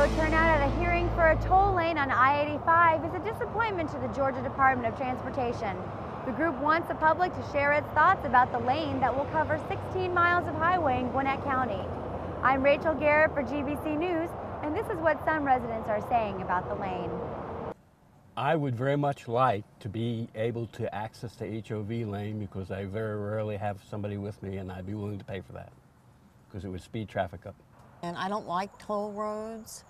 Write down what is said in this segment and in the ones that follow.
Low turnout at a hearing for a toll lane on I-85 is a disappointment to the Georgia Department of Transportation. The group wants the public to share its thoughts about the lane that will cover 16 miles of highway in Gwinnett County. I'm Rachel Garrett for GBC News, and this is what some residents are saying about the lane. I would very much like to be able to access the HOV lane because I very rarely have somebody with me, and I'd be willing to pay for that because it would speed traffic up. And I don't like toll roads.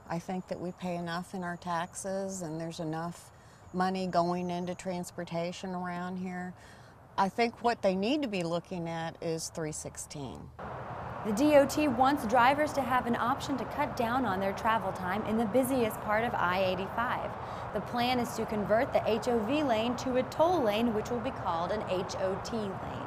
I think that we pay enough in our taxes and there's enough money going into transportation around here. I think what they need to be looking at is 316. The DOT wants drivers to have an option to cut down on their travel time in the busiest part of I-85. The plan is to convert the HOV lane to a toll lane, which will be called an HOT lane.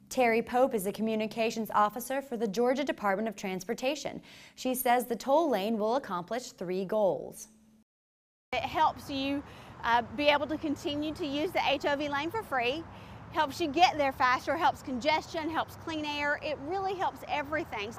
Terry Pope is a communications officer for the Georgia Department of Transportation. She says the toll lane will accomplish 3 goals. It helps you be able to continue to use the HOV lane for free, helps you get there faster, helps congestion, helps clean air. It really helps everything.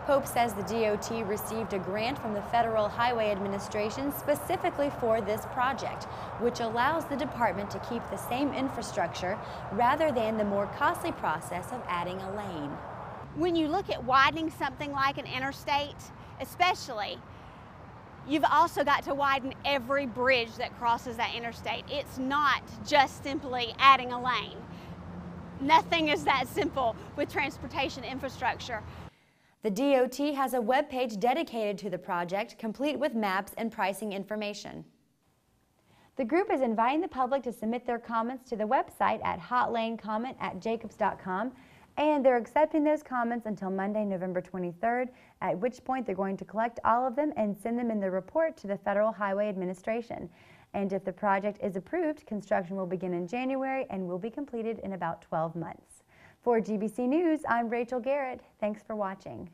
Pope says the DOT received a grant from the Federal Highway Administration specifically for this project, which allows the department to keep the same infrastructure rather than the more costly process of adding a lane. When you look at widening something like an interstate, especially, you've also got to widen every bridge that crosses that interstate. It's not just simply adding a lane. Nothing is that simple with transportation infrastructure. The DOT has a webpage dedicated to the project, complete with maps and pricing information. The group is inviting the public to submit their comments to the website at hotlanecomment@jacobs.com, and they're accepting those comments until Monday, November 23rd, at which point they're going to collect all of them and send them in the report to the Federal Highway Administration. And if the project is approved, construction will begin in January and will be completed in about 12 months. For GBC News, I'm Rachel Garrett. Thanks for watching.